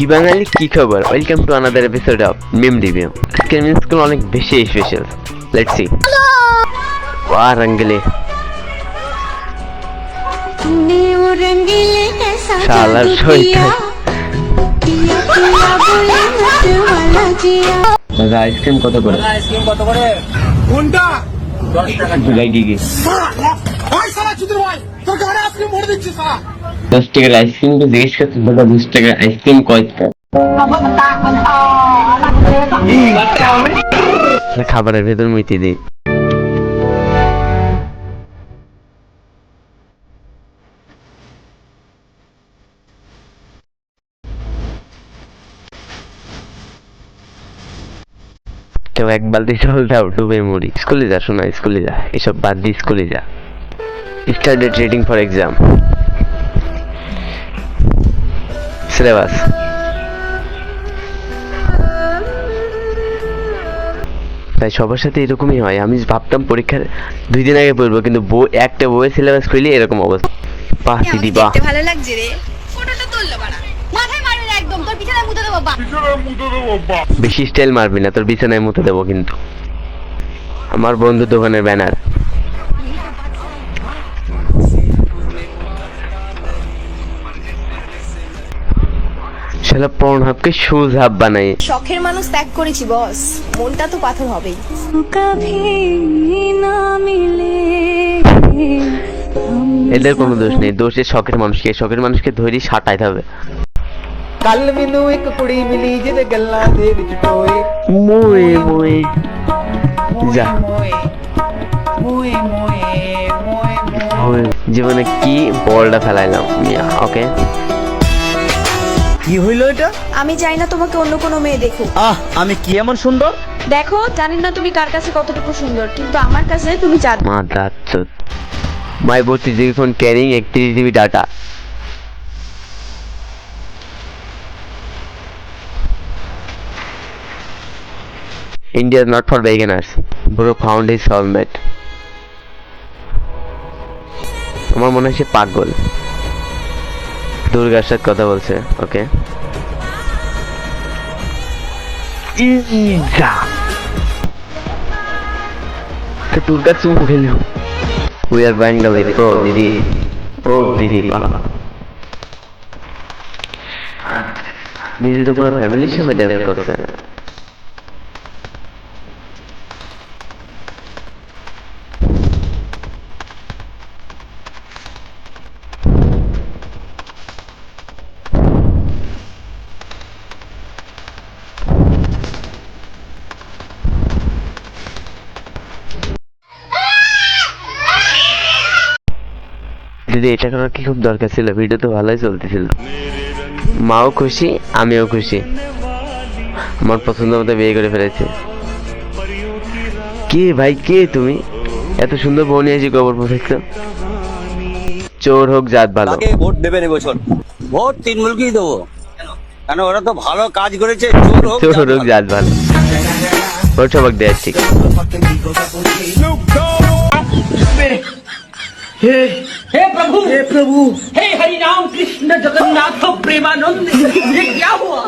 কি বাঙালি কি খবর, welcome to another episode of meme review. আজকের মিম স্কুল অনেক বেশি স্পেশাল। Let's see. वाह रंगले শালা শয়তান। দাদা আইসক্রিম কত করে? আইসক্রিম কত করে? কোনটা? 10 টাকা। জুলাই দিকে ওই শালা চুদির ভাই, তোর ঘরে আইসক্রিম ভরে দিচ্ছি শালা। 10 টাকার আইসক্রিম তো জিজ্ঞেস করতে, দাদা 20 টাকার আইসক্রিম কয়টা? খাবারের ভেতর মুইতে দিই। কেউ এক বালতি জল দাও, ডুবে মরি। স্কুলে যা, শোনা স্কুলে যা, এসব বাদ দিয়ে স্কুলে যা। Started reading for exam. Syllabus তাই সবার সাথে এরকমই হয়। আমি ভাবতাম পরীক্ষার 2 দিন আগে পড়বো, কিন্তু একটা বইয়ের সিলেবাস খুলে এরকম অবস্থা। বাহ দিদি বাহ, ভালো লাগছে রে। ফটোটা তুললো বাড়া, মাথায় মারবি না একদম, তোর পিছনে মুতে দেবো বাবা। বেশি স্টাইল মারবি না, তোর বিছানায় মুতে দেবো কিন্তু। আমার বন্ধু দোকানের ব্যানার। শালা পর্নহাবকে শুজ হাব বানাই। শখের মানুষ ত্যাগ করেছি বস, মনটা তো পাথর হবেই। এদের কোনো দোষ নেই, দোষ এই শখের মানুষকে। শখের মানুষকে ধরে সাটাইতে হবে। ਕੱਲ ਮੈਨੂੰ ਇੱਕ ਕੁੜੀ ਮਿਲੀ ਜਿਹਦੇ ਗੱਲਾਂ ਦੇ ਵਿੱਚ ਟੋਏ মোয়ে মোয়ে যা ਮੋਏ ਮੋਏ ਮੋਏ মোয়ে। জীবনে কি বলটা ফেলাইলাম ওকে। কি হইল এটা? আমি চাই না তোমাকে অন্য কোনো মেয়ে দেখুক। আমি কি এমন সুন্দর? দেখো, জানি না তুমি কার কাছে কতটুকু সুন্দর, কিন্তু আমার কাছে তুমি চাঁদ। মাদার চোদ। My both is phone carrying 31 GB ডাটা। India is not for beginners. Bro found his soulmate. আমার মনে হয় সে পাগল। দুর্গার সাথে কথা বলছে ওকে। দুর্গা চুম খেল। We are buying the way. Oh দিদি, ও দিদি দিদি তো পুরো ফ্যামিলির সাথে ড্যান্স করছে। দিদি এটা করার কি খুব দরকার ছিল? ভিডিও তো ভালোই চলতেছিল। মাও খুশি, আমিও খুশি। আমার পছন্দ মতো বিয়ে করে ফেলেছে। কে ভাই কে তুমি? এত সুন্দর বউ নিয়ে এসে গোবর পোষাচ্ছো। চোর হোক জাত ভালো। ভোট দেবেন এবছর? ভোট তৃণমূলকেই দেবো। কেন? ওরা তো ভালো কাজ করেছে। চোর হোক জাত ভালো, ওর সবক দেয় ঠিক। हे प्रभु हे हरि राम कृष्ण जगन्नाथ प्रेमानंद, ये क्या हुआ?